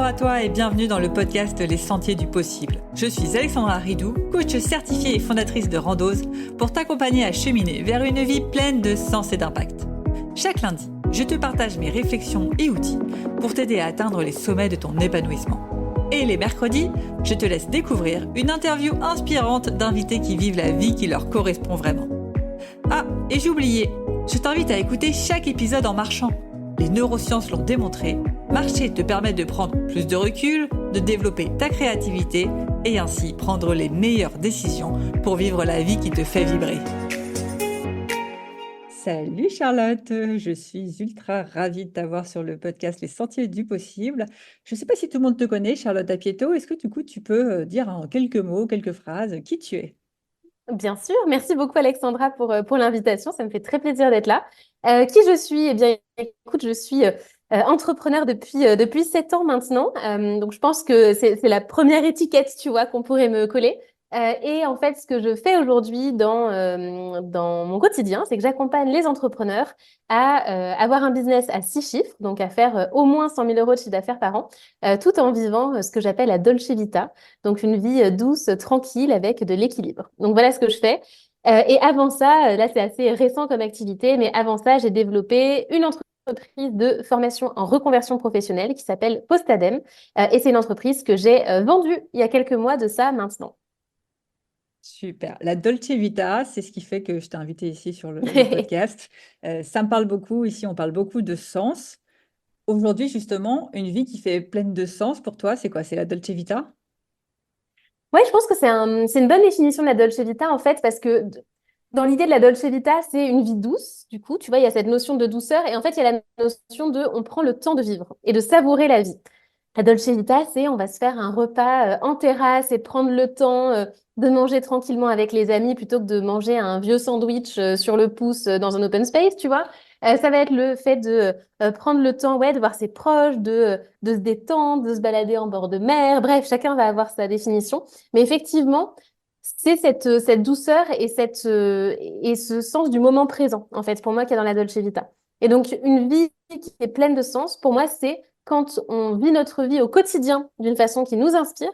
Bonjour à toi et bienvenue dans le podcast Les Sentiers du Possible. Je suis Alexandra Ridou, coach certifiée et fondatrice de Randose, pour t'accompagner à cheminer vers une vie pleine de sens et d'impact. Chaque lundi, je te partage mes réflexions et outils pour t'aider à atteindre les sommets de ton épanouissement. Et les mercredis, je te laisse découvrir une interview inspirante d'invités qui vivent la vie qui leur correspond vraiment. Ah, et j'ai oublié, je t'invite à écouter chaque épisode en marchant. Les neurosciences l'ont démontré, marcher te permet de prendre plus de recul, de développer ta créativité et ainsi prendre les meilleures décisions pour vivre la vie qui te fait vibrer. Salut Charlotte, je suis ultra ravie de t'avoir sur le podcast Les Sentiers du Possible. Je ne sais pas si tout le monde te connaît, Charlotte Apieto. Est-ce que du coup tu peux dire en quelques mots, quelques phrases qui tu es? Bien sûr, merci beaucoup Alexandra pour l'invitation, ça me fait très plaisir d'être là. Qui je suis? Eh bien, écoute, je suis entrepreneur depuis 7 ans maintenant, donc je pense que c'est la première étiquette, tu vois, qu'on pourrait me coller. Et en fait, ce que je fais aujourd'hui dans mon quotidien, c'est que j'accompagne les entrepreneurs à avoir un business à 6 chiffres, donc à faire au moins 100 000 euros de chiffre d'affaires par an, tout en vivant ce que j'appelle la Dolce Vita. Donc, une vie douce, tranquille, avec de l'équilibre. Donc, voilà ce que je fais. Et avant ça, là, c'est assez récent comme activité, mais avant ça, j'ai développé une entreprise de formation en reconversion professionnelle qui s'appelle Postadem. Et c'est une entreprise que j'ai vendue il y a quelques mois de ça maintenant. Super. La Dolce Vita, c'est ce qui fait que je t'ai invité ici sur le podcast. Ça me parle beaucoup. Ici, on parle beaucoup de sens. Aujourd'hui, justement, une vie qui fait pleine de sens pour toi, c'est quoi? C'est la Dolce Vita? Ouais, je pense que c'est une bonne définition de la Dolce Vita, en fait, parce que dans l'idée de la Dolce Vita, c'est une vie douce, du coup, tu vois, il y a cette notion de douceur, et en fait, il y a la notion de on prend le temps de vivre et de savourer la vie. La Dolce Vita, c'est on va se faire un repas en terrasse et prendre le temps de manger tranquillement avec les amis plutôt que de manger un vieux sandwich sur le pouce dans un open space, tu vois. Ça va être le fait de prendre le temps, ouais, de voir ses proches, de se détendre, de se balader en bord de mer. Bref, chacun va avoir sa définition. Mais effectivement, c'est cette douceur et ce sens du moment présent, en fait, pour moi, qui est dans la Dolce Vita. Et donc, une vie qui est pleine de sens, pour moi, c'est quand on vit notre vie au quotidien d'une façon qui nous inspire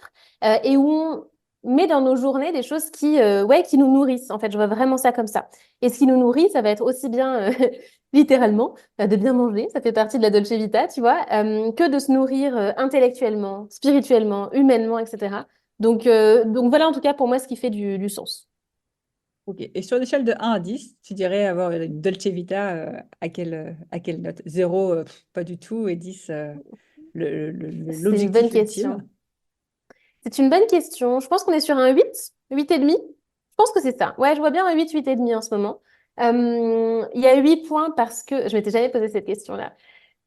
et où on met dans nos journées des choses qui nous nourrissent. En fait, je vois vraiment ça comme ça. Et ce qui nous nourrit, ça va être aussi bien, littéralement, de bien manger, ça fait partie de la Dolce Vita, tu vois, que de se nourrir intellectuellement, spirituellement, humainement, etc. Donc voilà en tout cas pour moi ce qui fait du sens. Ok. Et sur une échelle de 1 à 10, tu dirais avoir une Dolce Vita à quelle note? 0, pas du tout, et 10, C'est une bonne l'objectif question. ultime. C'est une bonne question. Je pense qu'on est sur un 8 et demi. Je pense que c'est ça. Ouais, je vois bien un 8 et demi en ce moment. Il y a 8 points parce que je m'étais jamais posé cette question-là.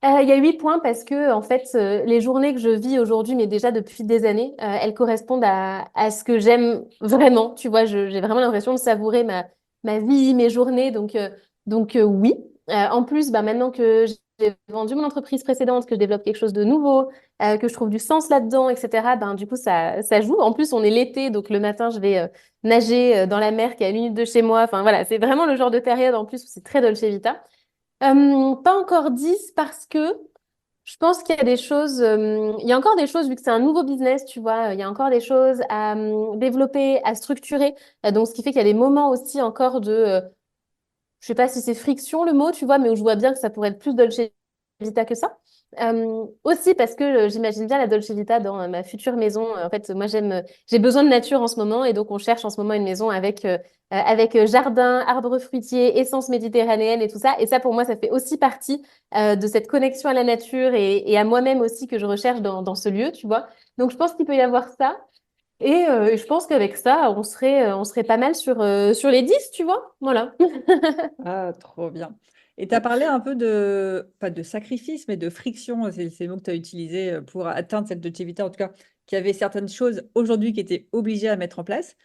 Il y a 8 points parce que, en fait, les journées que je vis aujourd'hui, mais déjà depuis des années, elles correspondent à ce que j'aime vraiment. Tu vois, j'ai vraiment l'impression de savourer ma vie, mes journées. Donc oui. En plus, bah, maintenant que j'ai vendu mon entreprise précédente, que je développe quelque chose de nouveau, que je trouve du sens là-dedans, etc., ben, du coup, ça joue. En plus, on est l'été, donc le matin, je vais nager dans la mer qui est à 1 minute de chez moi. Enfin, voilà, c'est vraiment le genre de période, en plus, où c'est très Dolce Vita. Pas encore 10 parce que je pense qu'il y a des choses, il y a encore des choses, vu que c'est un nouveau business, tu vois, il y a encore des choses à développer, à structurer. Donc, ce qui fait qu'il y a des moments aussi encore je sais pas si c'est friction le mot, tu vois, mais où je vois bien que ça pourrait être plus Dolce Vita que ça. Aussi parce que j'imagine bien la Dolce Vita dans ma future maison. En fait, moi, j'ai besoin de nature en ce moment et donc on cherche en ce moment une maison avec jardin, arbres fruitiers, essence méditerranéenne et tout ça. Et ça, pour moi, ça fait aussi partie de cette connexion à la nature et à moi-même aussi que je recherche dans ce lieu, tu vois. Donc, je pense qu'il peut y avoir ça. Et je pense qu'avec ça, on serait pas mal sur les 10, tu vois. Voilà. Ah, trop bien. Et tu as parlé un peu de, pas de sacrifice, mais de friction, c'est le mot que tu as utilisé pour atteindre cette Dolce Vita, en tout cas, qu'il y avait certaines choses aujourd'hui qui étaient obligées à mettre en place.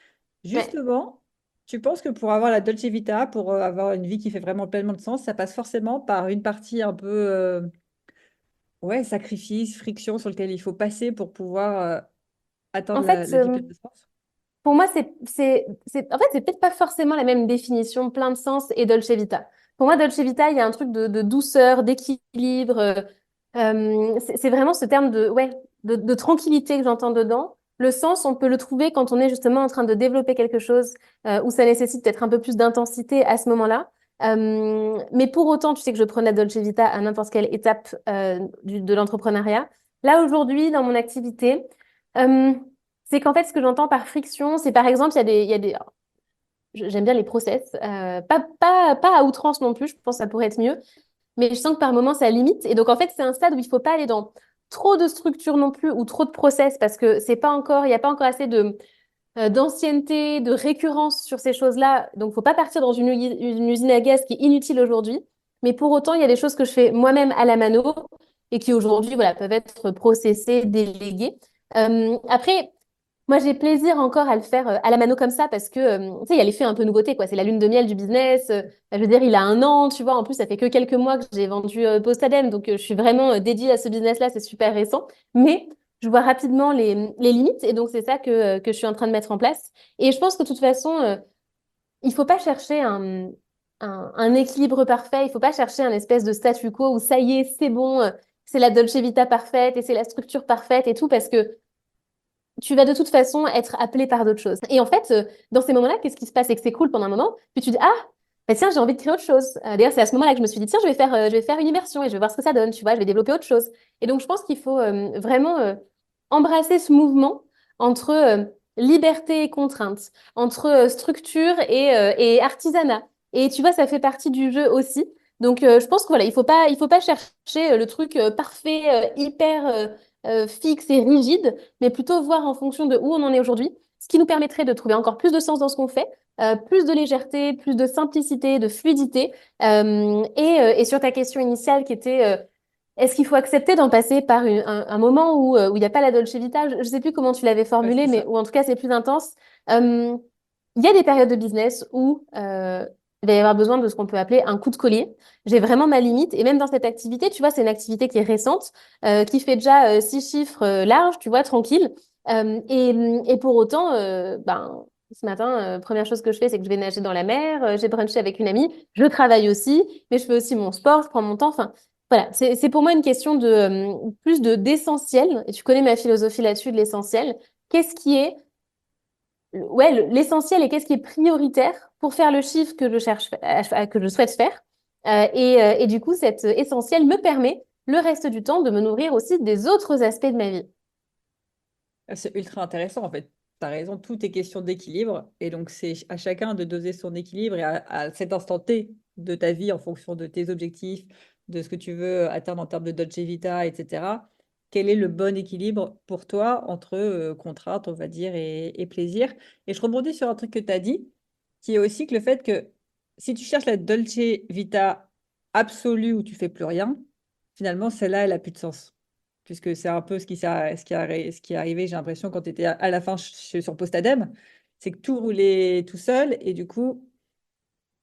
Ouais. Justement, tu penses que pour avoir la Dolce Vita, pour avoir une vie qui fait vraiment pleinement de sens, ça passe forcément par une partie un peu, ouais, sacrifice, friction sur lequel il faut passer pour pouvoir En atteindre fait, la vie pleine de sens? pour moi, en fait, c'est peut-être pas forcément la même définition, plein de sens et Dolce Vita. Pour moi, Dolce Vita, il y a un truc de douceur, d'équilibre. C'est vraiment ce terme de, ouais. de tranquillité que j'entends dedans. Le sens, on peut le trouver quand on est justement en train de développer quelque chose où ça nécessite peut-être un peu plus d'intensité à ce moment-là. Mais pour autant, tu sais que je prends la Dolce Vita à n'importe quelle étape de l'entrepreneuriat. Là, aujourd'hui, dans mon activité, euh, c'est qu'en fait, ce que j'entends par friction, c'est par exemple, il y a des, alors, j'aime bien les process, pas à outrance non plus, je pense que ça pourrait être mieux, mais je sens que par moment, ça limite. Et donc, en fait, c'est un stade où il ne faut pas aller dans trop de structure non plus ou trop de process parce que c'est pas encore, il n'y a pas encore assez d'ancienneté, de récurrence sur ces choses-là. Donc, faut pas partir dans une usine à gaz qui est inutile aujourd'hui. Mais pour autant, il y a des choses que je fais moi-même à la mano et qui aujourd'hui, voilà, peuvent être processées, déléguées. Après, moi, j'ai plaisir encore à le faire à la mano comme ça parce que, tu sais, il y a l'effet un peu nouveauté, quoi. C'est la lune de miel du business. Je veux dire, il a 1 an, tu vois. En plus, ça fait que quelques mois que j'ai vendu Postadem. Donc, je suis vraiment dédiée à ce business-là. C'est super récent. Mais je vois rapidement les limites. Et donc, c'est ça que je suis en train de mettre en place. Et je pense que de toute façon, il faut pas chercher un équilibre parfait. Il faut pas chercher un espèce de statu quo où ça y est, c'est bon, c'est la Dolce Vita parfaite et c'est la structure parfaite et tout parce que tu vas de toute façon être appelé par d'autres choses. Et en fait, dans ces moments-là, qu'est-ce qui se passe? C'est que c'est cool pendant un moment, puis tu dis, ah, bah tiens, j'ai envie de créer autre chose. D'ailleurs, c'est à ce moment-là que je me suis dit, tiens, je vais faire une immersion et je vais voir ce que ça donne, tu vois, je vais développer autre chose. Et donc, je pense qu'il faut vraiment embrasser ce mouvement entre liberté et contrainte, entre structure et artisanat. Et tu vois, ça fait partie du jeu aussi. Donc, je pense que voilà, il faut pas chercher le truc parfait, hyper fixe et rigide, mais plutôt voir en fonction de où on en est aujourd'hui, ce qui nous permettrait de trouver encore plus de sens dans ce qu'on fait, plus de légèreté, plus de simplicité, de fluidité. Et sur ta question initiale qui était est-ce qu'il faut accepter d'en passer par un moment où il n'y a pas la Dolce Vita? Je ne sais plus comment tu l'avais Ouais, formulé, c'est mais ça. où en tout cas c'est plus intense. Euh, il y a des périodes de business où il va y avoir besoin de ce qu'on peut appeler un coup de collier. J'ai vraiment ma limite. Et même dans cette activité, tu vois, c'est une activité qui est récente, qui fait déjà 6 chiffres larges, tu vois, tranquille. Et pour autant, ben, ce matin, première chose que je fais, c'est que je vais nager dans la mer, j'ai brunché avec une amie, je travaille aussi, mais je fais aussi mon sport, je prends mon temps. Enfin, voilà, c'est pour moi une question de plus de d'essentiel. Et tu connais ma philosophie là-dessus de l'essentiel. Qu'est-ce qui est ouais, l'essentiel et qu'est-ce qui est prioritaire pour faire le chiffre que je cherche, que je souhaite faire. Et du coup, cet essentiel me permet le reste du temps de me nourrir aussi des autres aspects de ma vie. C'est ultra intéressant en fait. Tu as raison, tout est question d'équilibre. Et donc, c'est à chacun de doser son équilibre et à cet instant T de ta vie en fonction de tes objectifs, de ce que tu veux atteindre en termes de Dolce Vita, etc. Quel est le bon équilibre pour toi entre contrainte, on va dire, et plaisir? Et je rebondis sur un truc que tu as dit, qui est aussi que le fait que si tu cherches la Dolce Vita absolue où tu fais plus rien, finalement, celle-là, elle a plus de sens puisque c'est un peu ce qui est arrivé, j'ai l'impression, quand tu étais à la fin sur Postadem, c'est que tout roulait tout seul, et du coup,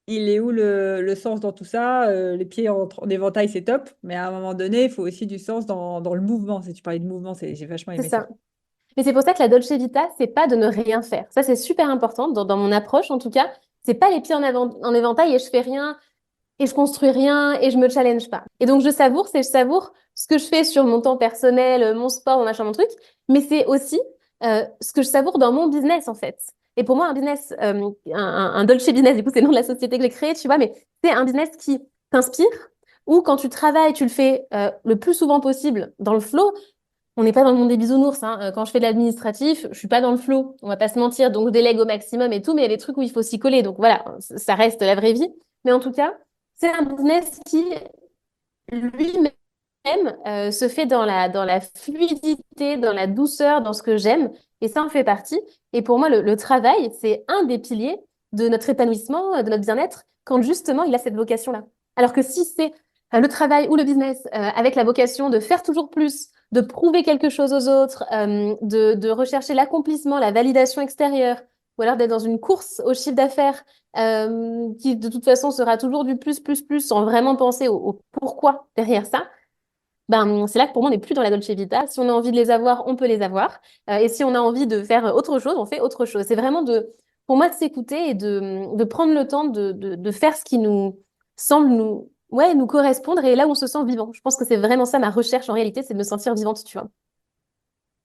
il est où le sens dans tout ça? Les pieds en éventail, c'est top, mais à un moment donné, il faut aussi du sens dans le mouvement. Si tu parlais de mouvement, j'ai vachement C'est aimé ça. ça. Mais c'est pour ça que la Dolce Vita, c'est pas de ne rien faire. Ça, c'est super important dans mon approche, en tout cas. C'est pas les pieds en éventail et je fais rien et je construis rien et je me challenge pas. Et donc, je savoure ce que je fais sur mon temps personnel, mon sport, mon machin, mon truc, mais c'est aussi ce que je savoure dans mon business, en fait. Et pour moi, un business, un Dolce Business, du coup, c'est le nom de la société que j'ai créée, tu vois, mais c'est un business qui t'inspire, ou quand tu travailles, tu le fais le plus souvent possible dans le flow. On n'est pas dans le monde des bisounours, hein. Quand je fais de l'administratif, je suis pas dans le flow. On va pas se mentir, donc je délègue au maximum et tout, mais il y a des trucs où il faut s'y coller. Donc voilà, ça reste la vraie vie. Mais en tout cas, c'est un business qui lui-même se fait dans la fluidité, dans la douceur, dans ce que j'aime. Et ça en fait partie. Et pour moi, le travail, c'est un des piliers de notre épanouissement, de notre bien-être, quand justement il a cette vocation-là. Alors que si c'est le travail ou le business avec la vocation de faire toujours plus, de prouver quelque chose aux autres, de rechercher l'accomplissement, la validation extérieure, ou alors d'être dans une course au chiffre d'affaires qui de toute façon sera toujours du plus, sans vraiment penser au pourquoi derrière ça, ben, c'est là que pour moi, on n'est plus dans la Dolce Vita. Si on a envie de les avoir, on peut les avoir. Et si on a envie de faire autre chose, on fait autre chose. C'est vraiment pour moi, de s'écouter et de prendre le temps de faire ce qui nous semble nous correspondre et là où on se sent vivant. Je pense que c'est vraiment ça ma recherche en réalité, c'est de me sentir vivante, tu vois.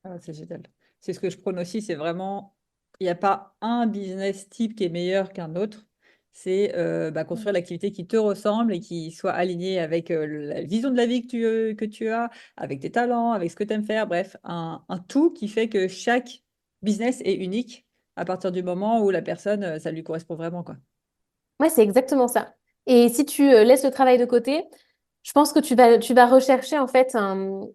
Ah, c'est génial. C'est ce que je prône aussi, c'est vraiment, il n'y a pas un business type qui est meilleur qu'un autre. C'est construire l'activité qui te ressemble et qui soit alignée avec la vision de la vie que tu as, avec tes talents, avec ce que tu aimes faire. Bref, un tout qui fait que chaque business est unique à partir du moment où la personne, ça lui correspond vraiment, quoi. Ouais, c'est exactement ça. Et si tu laisses le travail de côté, je pense que tu vas rechercher en fait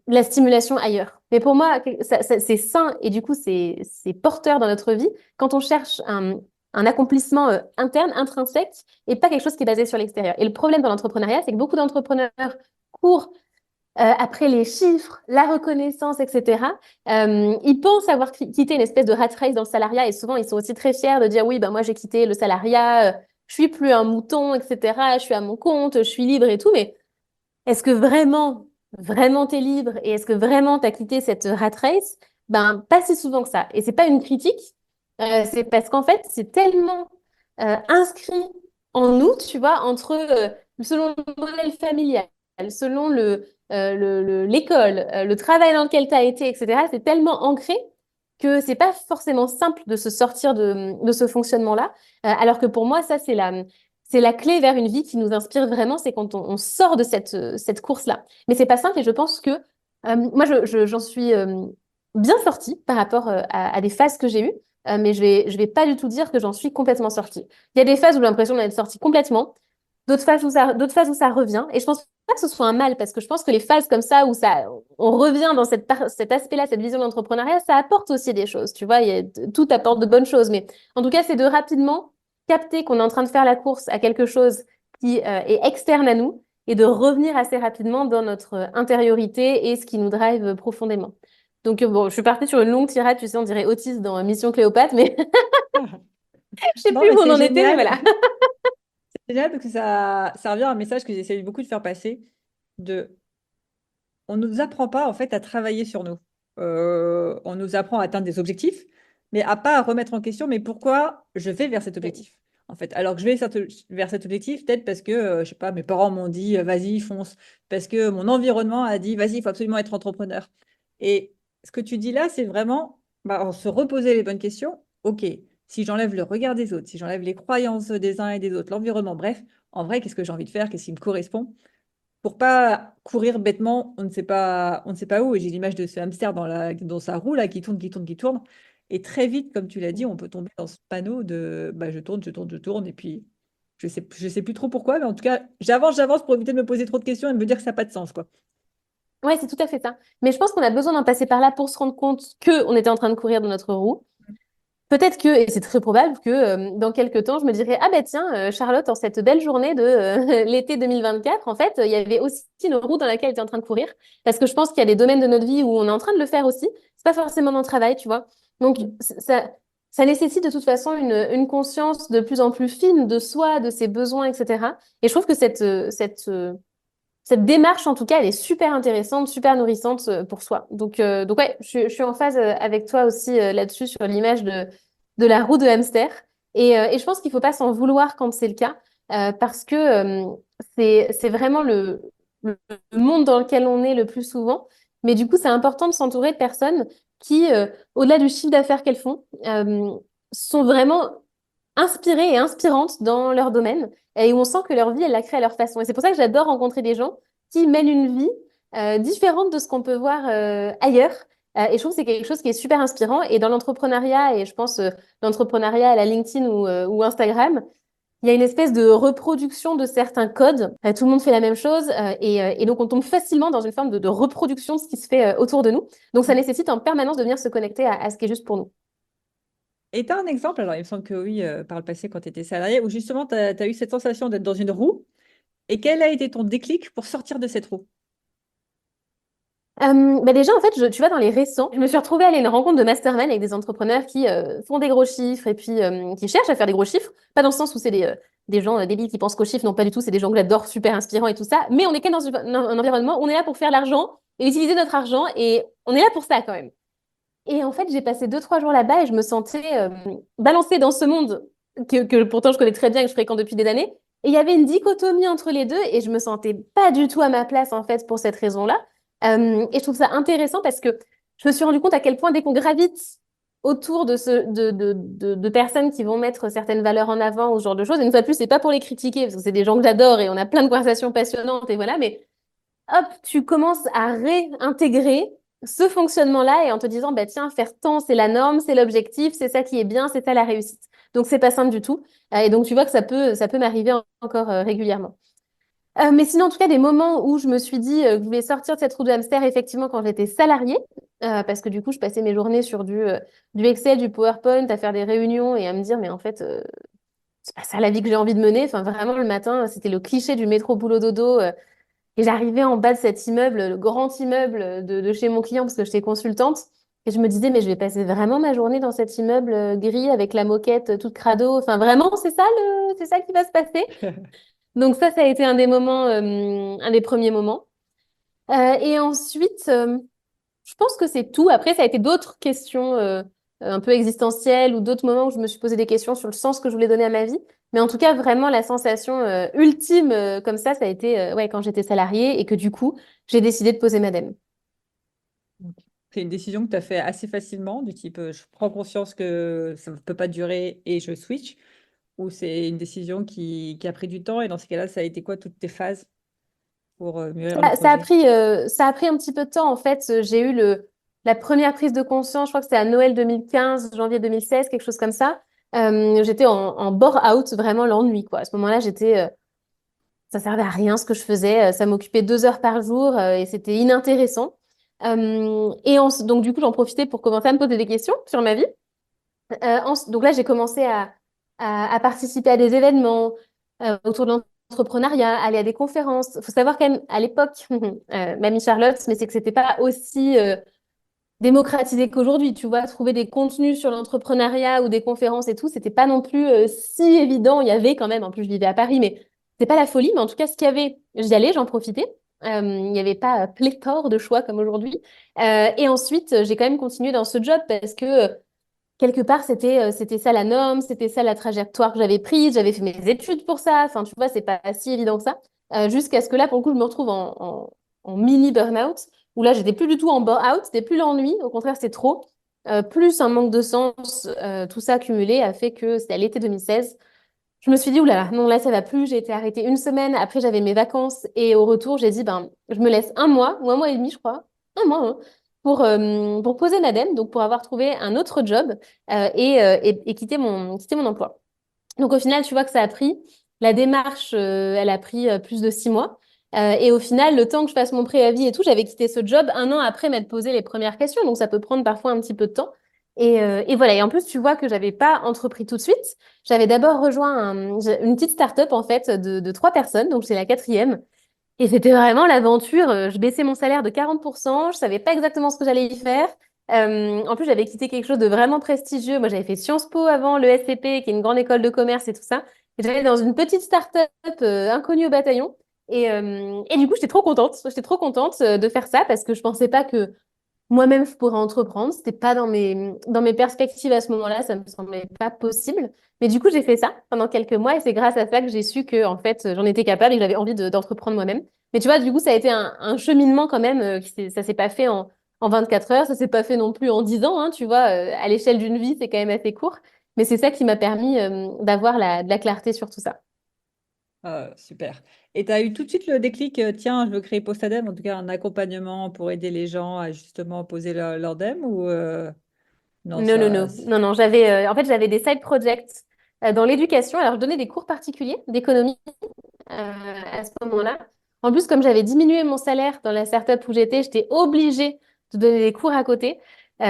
la stimulation ailleurs. Mais pour moi, c'est sain et du coup, c'est porteur dans notre vie quand on cherche un accomplissement interne, intrinsèque, et pas quelque chose qui est basé sur l'extérieur. Et le problème dans l'entrepreneuriat, c'est que beaucoup d'entrepreneurs courent après les chiffres, la reconnaissance, etc. Ils pensent avoir quitté une espèce de rat race dans le salariat et souvent ils sont aussi très fiers de dire oui, ben moi j'ai quitté le salariat, je suis plus un mouton, etc. Je suis à mon compte, je suis libre et tout. Mais est-ce que vraiment, vraiment t'es libre et est-ce que vraiment t'as quitté cette rat race? Ben pas si souvent que ça. Et c'est pas une critique, c'est parce qu'en fait c'est tellement inscrit en nous, tu vois, entre selon le modèle familial, selon l'école, le travail dans lequel tu as été, etc., c'est tellement ancré que c'est pas forcément simple de se sortir de ce fonctionnement-là. Alors que pour moi, ça, c'est la clé vers une vie qui nous inspire vraiment, c'est quand on sort de cette course-là. Mais c'est pas simple et je pense que moi, j'en suis bien sortie par rapport à des phases que j'ai eues. Mais je vais pas du tout dire que j'en suis complètement sortie. Il y a des phases où j'ai l'impression d'être sortie complètement, d'autres phases où ça revient. Et je pense pas que ce soit un mal, parce que je pense que les phases comme ça, où on revient dans cet aspect-là, cette vision de l'entrepreneuriat, ça apporte aussi des choses. Tu vois, tout apporte de bonnes choses. Mais en tout cas, c'est de rapidement capter qu'on est en train de faire la course à quelque chose qui est externe à nous et de revenir assez rapidement dans notre intériorité et ce qui nous drive profondément. Donc, bon, je suis partie sur une longue tirade, tu sais, on dirait autiste dans Mission Cléopâtre, mais je sais Non, plus mais où on c'est en était, mais génial. voilà. C'est génial parce que ça revient à un message que j'essaie beaucoup de faire passer de on ne nous apprend pas en fait à travailler sur nous. On nous apprend à atteindre des objectifs, mais à pas à remettre en question, mais pourquoi je vais vers cet objectif? En fait, alors que je vais vers cet objectif, peut-être parce que, je sais pas, mes parents m'ont dit, vas-y, fonce, parce que mon environnement a dit, vas-y, il faut absolument être entrepreneur. Et ce que tu dis là, c'est vraiment se reposer les bonnes questions. OK, si j'enlève le regard des autres, si j'enlève les croyances des uns et des autres, l'environnement, bref, en vrai, qu'est-ce que j'ai envie de faire? Qu'est-ce qui me correspond? Pour pas courir bêtement, on ne sait pas où. Et j'ai l'image de ce hamster dans sa roue là, qui tourne, qui tourne, qui tourne. Et très vite, comme tu l'as dit, on peut tomber dans ce panneau de je tourne, je tourne, je tourne. Et puis, je sais plus trop pourquoi, mais en tout cas, j'avance pour éviter de me poser trop de questions et de me dire que ça n'a pas de sens, quoi. Ouais, c'est tout à fait ça. Mais je pense qu'on a besoin d'en passer par là pour se rendre compte qu'on était en train de courir dans notre roue. Peut-être que, et c'est très probable que dans quelques temps, je me dirais, ah ben tiens, Charlotte, en cette belle journée de l'été 2024, en fait, il y avait aussi une roue dans laquelle tu es en train de courir. Parce que je pense qu'il y a des domaines de notre vie où on est en train de le faire aussi. C'est pas forcément dans le travail, tu vois. Donc, ça nécessite de toute façon une conscience de plus en plus fine de soi, de ses besoins, etc. Et je trouve que cette démarche, en tout cas, elle est super intéressante, super nourrissante pour soi. Donc ouais, je suis en phase avec toi aussi là-dessus sur l'image de la roue de hamster. Et je pense qu'il ne faut pas s'en vouloir quand c'est le cas, parce que c'est vraiment le monde dans lequel on est le plus souvent. Mais du coup, c'est important de s'entourer de personnes qui, au-delà du chiffre d'affaires qu'elles font, sont vraiment inspirées et inspirantes dans leur domaine et où on sent que leur vie, elle la crée à leur façon. Et c'est pour ça que j'adore rencontrer des gens qui mènent une vie différente de ce qu'on peut voir ailleurs. Et je trouve que c'est quelque chose qui est super inspirant. Et dans l'entrepreneuriat, et je pense l'entrepreneuriat à la LinkedIn ou Instagram, il y a une espèce de reproduction de certains codes. Tout le monde fait la même chose et donc on tombe facilement dans une forme de reproduction de ce qui se fait autour de nous. Donc ça nécessite en permanence de venir se connecter à ce qui est juste pour nous. Et tu as un exemple, alors il me semble que oui, par le passé, quand tu étais salarié, où justement, tu as eu cette sensation d'être dans une roue. Et quel a été ton déclic pour sortir de cette roue? Bah déjà, en fait, tu vois, dans les récents, je me suis retrouvée à aller à une rencontre de mastermind avec des entrepreneurs qui font des gros chiffres et puis qui cherchent à faire des gros chiffres. Pas dans le sens où c'est des gens débiles qui pensent qu'aux chiffres, non, pas du tout. C'est des gens que j'adore, super inspirants et tout ça. Mais on est quand même dans un environnement où on est là pour faire l'argent et utiliser notre argent et on est là pour ça quand même. Et en fait, j'ai passé 2, 3 jours là-bas et je me sentais balancée dans ce monde que pourtant je connais très bien et que je fréquente depuis des années. Et il y avait une dichotomie entre les deux et je me sentais pas du tout à ma place en fait pour cette raison-là. Et je trouve ça intéressant parce que je me suis rendu compte à quel point dès qu'on gravite autour de personnes qui vont mettre certaines valeurs en avant ou ce genre de choses, et une fois de plus, c'est pas pour les critiquer, parce que c'est des gens que j'adore et on a plein de conversations passionnantes et voilà, mais hop, tu commences à réintégrer ce fonctionnement-là et en te disant, bah tiens, faire tant, c'est la norme, c'est l'objectif, c'est ça qui est bien, c'est ça la réussite. Donc c'est pas simple du tout. Et donc tu vois que ça peut m'arriver encore régulièrement. Mais sinon, en tout cas, des moments où je me suis dit que je voulais sortir de cette roue de hamster, effectivement, quand j'étais salariée, parce que du coup, je passais mes journées sur du Excel, du PowerPoint, à faire des réunions et à me dire, mais en fait, c'est pas ça la vie que j'ai envie de mener. Enfin, vraiment, le matin, c'était le cliché du métro boulot dodo. Et j'arrivais en bas de cet immeuble, le grand immeuble de chez mon client, parce que j'étais consultante. Et je me disais, mais je vais passer vraiment ma journée dans cet immeuble gris avec la moquette toute crado. Enfin, vraiment, c'est ça qui va se passer. Donc ça a été un des moments, un des premiers moments. Et ensuite, je pense que c'est tout. Après, ça a été d'autres questions un peu existentielles ou d'autres moments où je me suis posé des questions sur le sens que je voulais donner à ma vie. Mais en tout cas, vraiment, la sensation ultime comme ça a été ouais, quand j'étais salariée et que du coup, j'ai décidé de poser ma dème. Ok. C'est une décision que tu as fait assez facilement, du type je prends conscience que ça ne peut pas durer et je switch, ou c'est une décision qui a pris du temps et dans ces cas-là, ça a été quoi toutes tes phases pour mûrir le projet? Ça a pris un petit peu de temps. En fait, j'ai eu la première prise de conscience, je crois que c'était à Noël 2015, janvier 2016, quelque chose comme ça. J'étais en bore-out, vraiment l'ennui, quoi. À ce moment-là, ça servait à rien ce que je faisais. Ça m'occupait 2 heures par jour et c'était inintéressant. Donc, du coup, j'en profitais pour commencer à me poser des questions sur ma vie. Donc là, j'ai commencé à participer à des événements autour de l'entrepreneuriat, aller à des conférences. Il faut savoir quand même, à l'époque, Mamie Charlotte, mais c'est que c'était pas aussi démocratisé qu'aujourd'hui. Tu vois, trouver des contenus sur l'entrepreneuriat ou des conférences et tout, c'était pas non plus si évident. Il y avait quand même, en plus, je vivais à Paris, mais c'est pas la folie. Mais en tout cas, ce qu'il y avait, j'y allais, j'en profitais. Il n'y avait pas pléthore de choix comme aujourd'hui. Et ensuite, j'ai quand même continué dans ce job parce que quelque part, c'était ça la norme, c'était ça la trajectoire que j'avais prise, j'avais fait mes études pour ça. Enfin, tu vois, c'est pas si évident que ça. Jusqu'à ce que là, pour le coup, je me retrouve en mini burn-out, où là, j'étais plus du tout en burn-out, c'était plus l'ennui, au contraire, c'est trop. Plus un manque de sens, tout ça cumulé a fait que c'était à l'été 2016. Je me suis dit, oulala, non, là, ça va plus. J'ai été arrêtée une semaine. Après, j'avais mes vacances. Et au retour, j'ai dit, ben, je me laisse un mois ou un mois et demi, je crois. Un mois, hein, pour poser l'ADEME, donc pour avoir trouvé un autre job et quitter mon emploi. Donc, au final, tu vois que ça a pris. La démarche, elle a pris plus de 6 mois. Et au final, le temps que je fasse mon préavis et tout, j'avais quitté ce job un an après m'être posé les premières questions. Donc, ça peut prendre parfois un petit peu de temps. Et voilà. Et en plus, tu vois que j'avais pas entrepris tout de suite. J'avais d'abord rejoint une petite start-up, en fait, de 3 personnes. Donc, c'est la quatrième. Et c'était vraiment l'aventure. Je baissais mon salaire de 40%. Je savais pas exactement ce que j'allais y faire. En plus, j'avais quitté quelque chose de vraiment prestigieux. Moi, j'avais fait Sciences Po avant, le SCP, qui est une grande école de commerce et tout ça. Et j'allais dans une petite start-up inconnue au bataillon. Et du coup, j'étais trop contente. J'étais trop contente de faire ça parce que je pensais pas que moi-même, je pourrais entreprendre. C'était pas dans mes perspectives à ce moment-là, ça me semblait pas possible. Mais du coup, j'ai fait ça pendant quelques mois et c'est grâce à ça que j'ai su que, en fait, j'en étais capable et que j'avais envie d'entreprendre moi-même. Mais tu vois, du coup, ça a été un cheminement quand même. Ça s'est pas fait en 24 heures, ça s'est pas fait non plus en 10 ans, hein, tu vois. À l'échelle d'une vie, c'est quand même assez court. Mais c'est ça qui m'a permis d'avoir de la clarté sur tout ça. Ah, super. Et tu as eu tout de suite le déclic, tiens, je veux créer Postadem, en tout cas un accompagnement pour aider les gens à justement poser leur DEM ou non, Non, non, ça. non, non, non. En fait, j'avais des side projects dans l'éducation. Alors, je donnais des cours particuliers d'économie à ce moment-là. En plus, comme j'avais diminué mon salaire dans la startup où j'étais obligée de donner des cours à côté.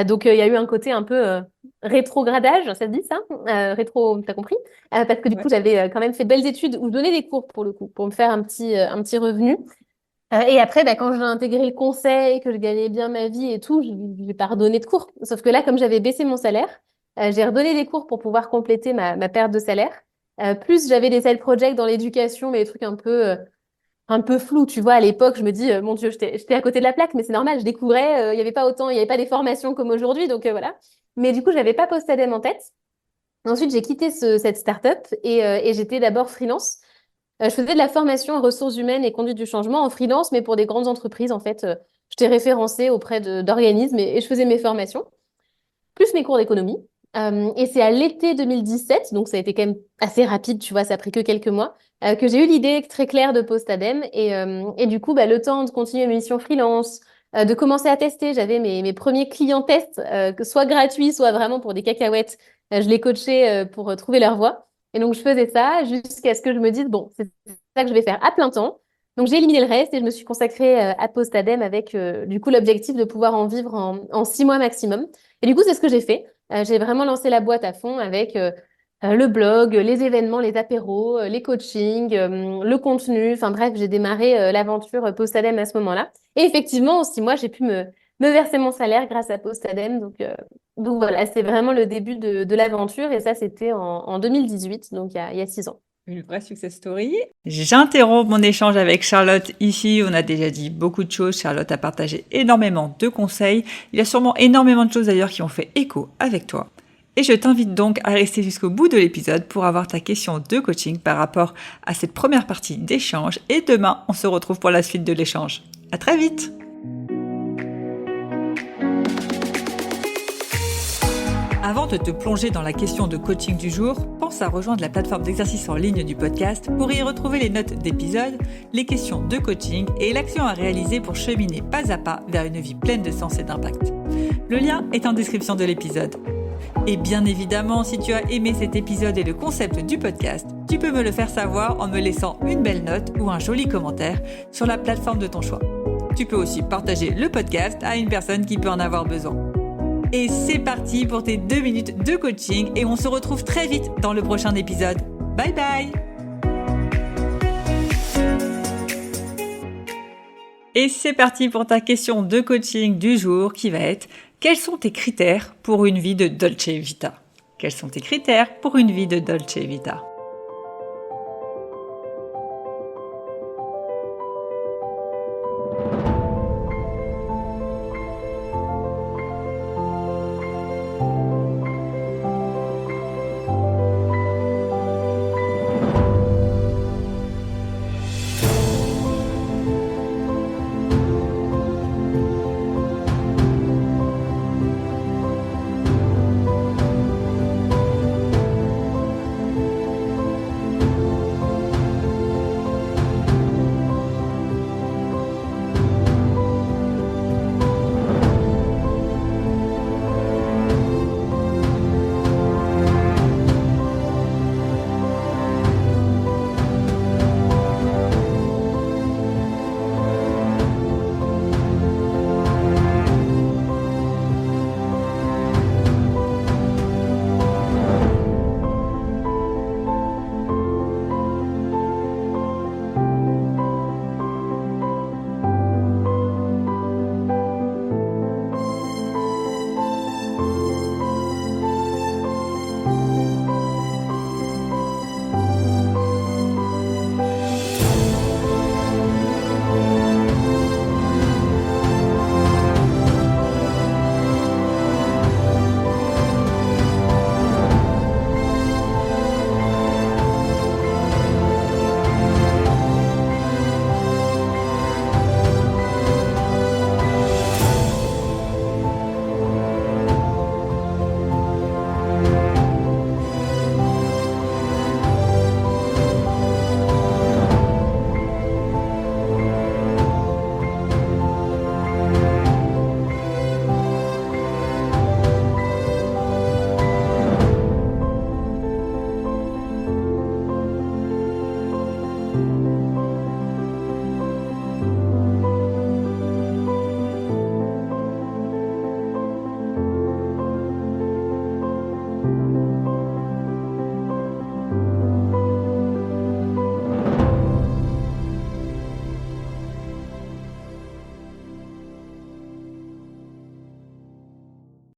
Donc, il y a eu un côté un peu rétrogradage, ça se dit ça? T'as compris? Parce que du coup, Ouais. j'avais quand même fait de belles études où je donnais des cours pour le coup, pour me faire un petit revenu. Et après, bah, quand j'ai intégré le conseil, que je gagnais bien ma vie et tout, je n'ai pas redonné de cours. Sauf que là, comme j'avais baissé mon salaire, j'ai redonné des cours pour pouvoir compléter ma perte de salaire. Plus j'avais des side projects dans l'éducation, mais des trucs un peu flous. Tu vois, à l'époque, je me dis, mon Dieu, j'étais à côté de la plaque, mais c'est normal, je découvrais, il n'y avait pas autant, il n'y avait pas des formations comme aujourd'hui, donc voilà. Mais du coup, j'avais pas Postadem en tête. Ensuite, j'ai quitté cette startup et j'étais d'abord freelance. Je faisais de la formation en ressources humaines et conduite du changement en freelance, mais pour des grandes entreprises, en fait. j'étais référencée auprès d'organismes et je faisais mes formations, plus mes cours d'économie. Et c'est à l'été 2017, donc ça a été quand même assez rapide, tu vois, ça a pris que quelques mois, que j'ai eu l'idée très claire de Postadem. Et du coup, bah, le temps de continuer mes missions freelance, de commencer à tester, j'avais mes premiers clients tests, que soit gratuits, soit vraiment pour des cacahuètes. Je les coachais pour trouver leur voie. Et donc, je faisais ça jusqu'à ce que je me dise, bon, c'est ça que je vais faire à plein temps. Donc, j'ai éliminé le reste et je me suis consacrée à Postadem avec, du coup, l'objectif de pouvoir en vivre en 6 mois maximum. Et du coup, c'est ce que j'ai fait. J'ai vraiment lancé la boîte à fond avec le blog, les événements, les apéros, les coachings, le contenu. Enfin bref, j'ai démarré l'aventure Postadem à ce moment-là. Et effectivement, en 6 mois, j'ai pu me verser mon salaire grâce à Postadem. Donc voilà, c'est vraiment le début de l'aventure. Et ça, c'était en 2018, donc il y a 6 ans. Une vraie success story. J'interromps mon échange avec Charlotte ici. On a déjà dit beaucoup de choses. Charlotte a partagé énormément de conseils. Il y a sûrement énormément de choses d'ailleurs qui ont fait écho avec toi. Et je t'invite donc à rester jusqu'au bout de l'épisode pour avoir ta question de coaching par rapport à cette première partie d'échange. Et demain, on se retrouve pour la suite de l'échange. À très vite! Avant de te plonger dans la question de coaching du jour, pense à rejoindre la plateforme d'exercice en ligne du podcast pour y retrouver les notes d'épisode, les questions de coaching et l'action à réaliser pour cheminer pas à pas vers une vie pleine de sens et d'impact. Le lien est en description de l'épisode. Et bien évidemment, si tu as aimé cet épisode et le concept du podcast, tu peux me le faire savoir en me laissant une belle note ou un joli commentaire sur la plateforme de ton choix. Tu peux aussi partager le podcast à une personne qui peut en avoir besoin. Et c'est parti pour tes 2 minutes de coaching et on se retrouve très vite dans le prochain épisode. Bye bye! Et c'est parti pour ta question de coaching du jour qui va être: quels sont tes critères pour une vie de Dolce Vita? Quels sont tes critères pour une vie de Dolce Vita?